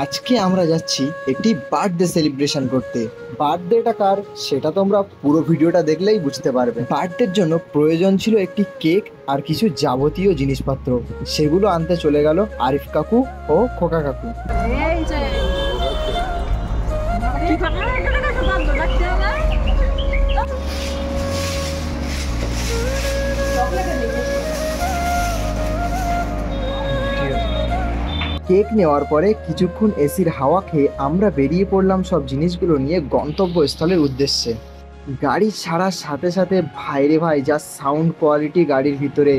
আজকে আমরা যাচ্ছি একটি বার্থডে সেলিব্রেশন করতে। বার্থডেটা কার সেটা তোমরা পুরো ভিডিওটা দেখলেই বুঝতে পারবে। বার্থডের জন্য প্রয়োজন ছিল একটি কেক আর কিছু যাবতীয় জিনিসপত্র, সেগুলো আনতে চলে গেল আরিফ কাকু ও খোকা কাকু। কেক নেওয়ার পরে কিছুক্ষণ এসির হাওয়া খেয়ে আমরা বেরিয়ে পড়লাম সব জিনিসগুলো নিয়ে গন্তব্যস্থলের উদ্দেশ্যে। গাড়ি ছাড়ার সাথে সাথে ভাইরে ভাই যা সাউন্ড কোয়ালিটি গাড়ির ভিতরে,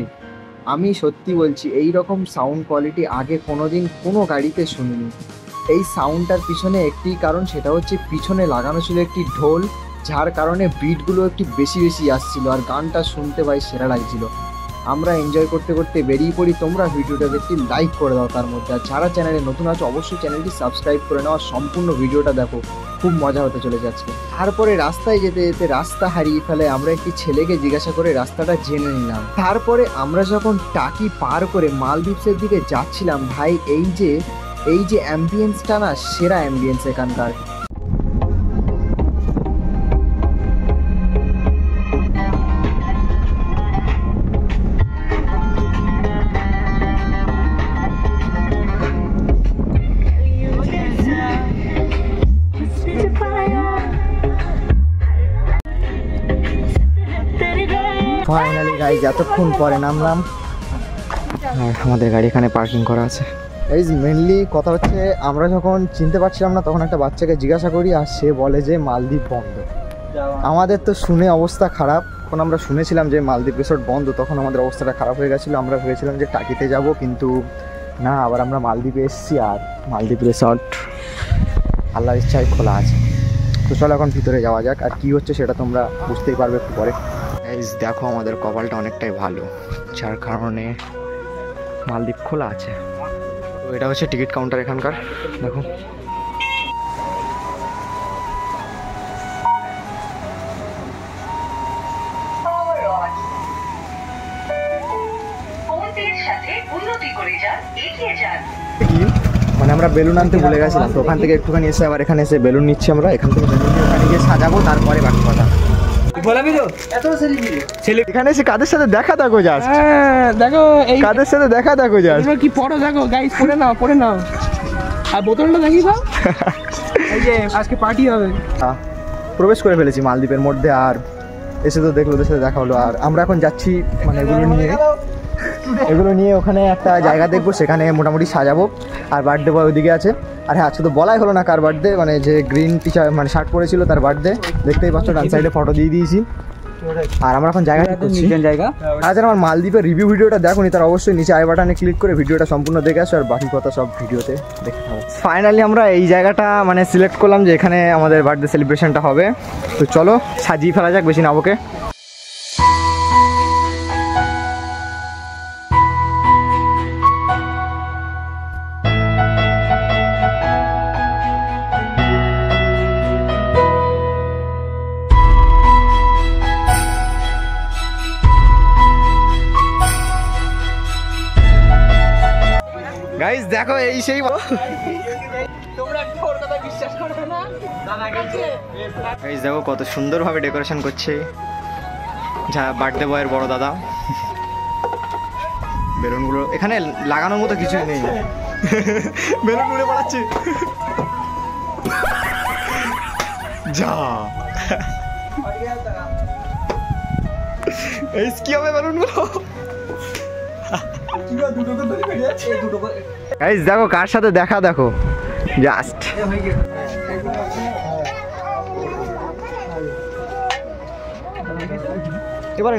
আমি সত্যি বলছি এই রকম সাউন্ড কোয়ালিটি আগে কোনোদিন কোনো গাড়িতে শুনিনি। এই সাউন্ডটার পিছনে একটি কারণ, সেটা হচ্ছে পিছনে লাগানো ছিল একটি ঢোল, যার কারণে বিটগুলো একটু বেশি বেশি আসছিল আর গানটা শুনতে ভাই সেরা লাগছিল। আমরা এনজয় করতে করতে বেরিয়ে পড়ি। তোমরা ভিডিওটাকে একটি লাইক করে দাও তার মধ্যে, আর যারা চ্যানেলে নতুন আছে অবশ্যই চ্যানেলটি সাবস্ক্রাইব করে নাও, সম্পূর্ণ ভিডিওটা দেখো, খুব মজা হতে চলে যাচ্ছে। তারপরে রাস্তায় যেতে যেতে রাস্তা হারিয়ে ফেলে আমরা একটি ছেলেকে জিজ্ঞাসা করে রাস্তাটা জেনে নিলাম। তারপরে আমরা যখন টাকি পার করে মালদ্বীপসের দিকে যাচ্ছিলাম, ভাই এই যে অ্যাম্বিয়েন্সটা না, সেরা অ্যাম্বিয়েন্স এখানকার। ফাইনালি গাইজ এতক্ষণ পরে নামলাম আর আমাদের গাড়ি এখানে পার্কিং করা আছে। গাইজ মেনলি কথা হচ্ছে, আমরা যখন চিনতে পারছিলাম না তখন একটা বাচ্চাকে জিজ্ঞাসা করি আর সে বলে যে মালদ্বীপ বন্ধ। আমাদের তো শুনে অবস্থা খারাপ, যখন আমরা শুনেছিলাম যে মালদ্বীপ রিসোর্ট বন্ধ তখন আমাদের অবস্থাটা খারাপ হয়ে গেছিলো। আমরা ভেবেছিলাম যে টাকিতে যাব, কিন্তু না, আবার আমরা মালদ্বীপে এসেছি আর মালদ্বীপ রিসোর্ট আল্লাহর ইচ্ছায় খোলা আছে। তো চলো এখন ভিতরে যাওয়া যাক, আর কি হচ্ছে সেটা তোমরা বুঝতেই পারবে একটু পরে। দেখো আমাদের কপালটা অনেকটাই ভালো, যার কারণে মালদ্বীপ খোলা আছে। তো এটা হচ্ছে টিকিট কাউন্টার এখানকার, দেখো। মানে আমরা বেলুন আনতে ভুলে গেছিলাম, তো ওখান থেকে একটুখানি এসে আবার এখানে এসে বেলুন নিচ্ছি আমরা। এখান থেকে বেলুন নিয়ে ওখানে গিয়ে সাজাবো, তারপরে বাকি কথা। এখানে এসে কাদের সাথে দেখা দেখো, জাস্ট দেখো এই কাদের সাথে দেখা দেখো, জাস্ট কি পড়ো দেখো গাইস, পড়ে নাও আর বোতলটা দেখি দাও। এই যে আজকে পার্টি হবে। প্রবেশ করে ফেলেছি মালদ্বীপের মধ্যে, আর এসে তো দেখলো, ওদের সাথে দেখা হলো। আর আমরা এখন যাচ্ছি মানে এগুলো নিয়ে ওখানে একটা জায়গা দেখবো, সেখানে মোটামুটি সাজাবো। আর বার্থডে বয় ওইদিকে আছে। আর হ্যাঁ, আজকে তো বলাই হলো না কার বার্থডে, মানে যে গ্রিন টিশার্ট মানে শার্ট পরেছিল তার বার্থডে। দেখতেই পাচ্ছ ডান সাইডে ফটো দিয়ে দিয়েছি। আর আমরা এখন জায়গা আর যারা আমার মালদ্বীপের রিভিউ ভিডিওটা দেখোনি তারা অবশ্যই নিচে আই বাটনে ক্লিক করে ভিডিওটা সম্পূর্ণ দেখে আসো, আর বাকি কথা সব ভিডিওতে দেখতে পাবো। ফাইনালি আমরা এই জায়গাটা মানে সিলেক্ট করলাম যে এখানে আমাদের বার্থডে সেলিব্রেশনটা হবে। তো চলো সাজিয়ে ফেলা যাক, বেশি না ওকে। গাইস দেখো এই সেই গাইস দেখো কত সুন্দরভাবে ডেকোরেশন করছে যা বার্থডে বয়ের বড় দাদা। বেলুনগুলো এখানে লাগানোর মতো কিছুই নেই, বেলুন উড়ে বেড়াচ্ছে যা। এই কি হবে বেলুনগুলো? গাইস দেখো কার সাথে দেখা দেখো, জাস্ট এবারে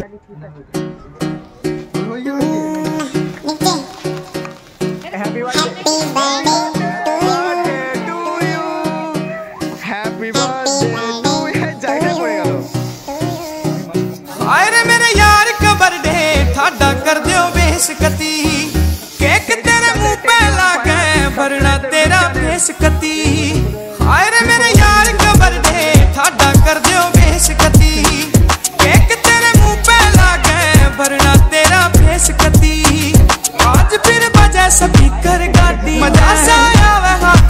कर दियो बेसकती, केक तेरे मुंह पे लाके भरना तेरा बेसकती। हाय रे मेरे यार का बर्थडे थाड़ा कर दियो बेसकती, केक तेरे मुंह पे लाके भरना तेरा बेसकती। आज फिर बजे स्पीकर गाड़ी मजा सा आवे हाथ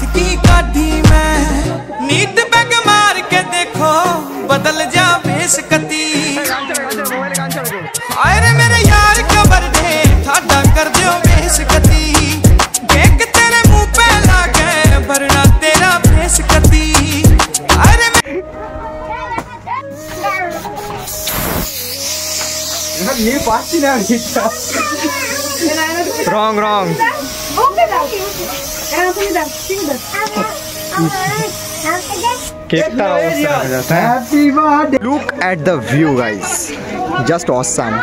পাচ্ছি না রং রং কেকটার অবস্থা দেখা যাচ্ছে। Happy birthday, look at the view guys, just awesome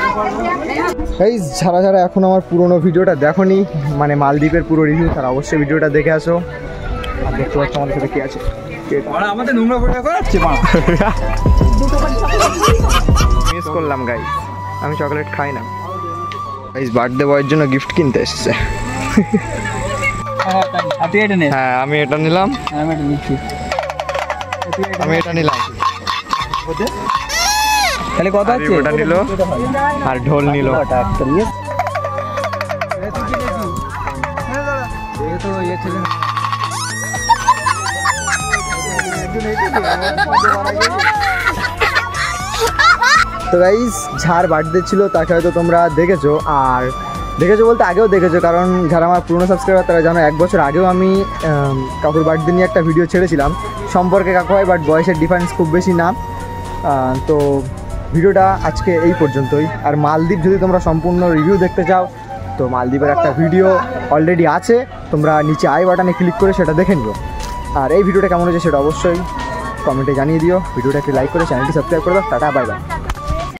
guys. যারা যারা এখন আমার পুরোনো ভিডিওটা দেখোনি, মানে মালদ্বীপের পুরো রিভিউ, তারা অবশ্যই ভিডিওটা দেখে আসো। আর দেখতে পাচ্ছ আমাদের সাথে কে আছে, আমাদের নোংরা ফটো করাচ্ছে মিস করলাম গাইস, আমি চকলেট খাই না গাইস। বার্থডে বয়ের জন্য গিফট কিনতে এসেছে। হ্যাঁ আমি এটা নিলাম, আমি এটা নিলাম, তাহলে কথা হচ্ছে ওটা নিল আর ঢোল নিল। তো গাইস যার বার্থডে ছিল তাকে হয়তো তোমরা দেখেছো, আর দেখেছো বলতে আগেও দেখেছো, কারণ যারা আমার পুরনো সাবস্ক্রাইবার তারা জানো 1 বছর আগেও আমি কাকুর বার্থডে নিয়ে একটা ভিডিও ছেড়েছিলাম। সম্পর্কে কাকু হয়, বাট বয়সের ডিফারেন্স খুব বেশি না। তো ভিডিওটা আজকে এই পর্যন্তই। আর মালদ্বীপ যদি তোমরা সম্পূর্ণ রিভিউ দেখতে চাও, তো মালদ্বীপের একটা ভিডিও অলরেডি আছে, তোমরা নিচে আই বাটনে ক্লিক করে সেটা দেখে নিও। আর এই ভিডিওটা কেমন হয়েছে সেটা অবশ্যই কমেন্টে জানিয়ে দিও। ভিডিওটা একটু লাইক করে চ্যানেলটি সাবস্ক্রাইব করে দাও। Tata, bye bye.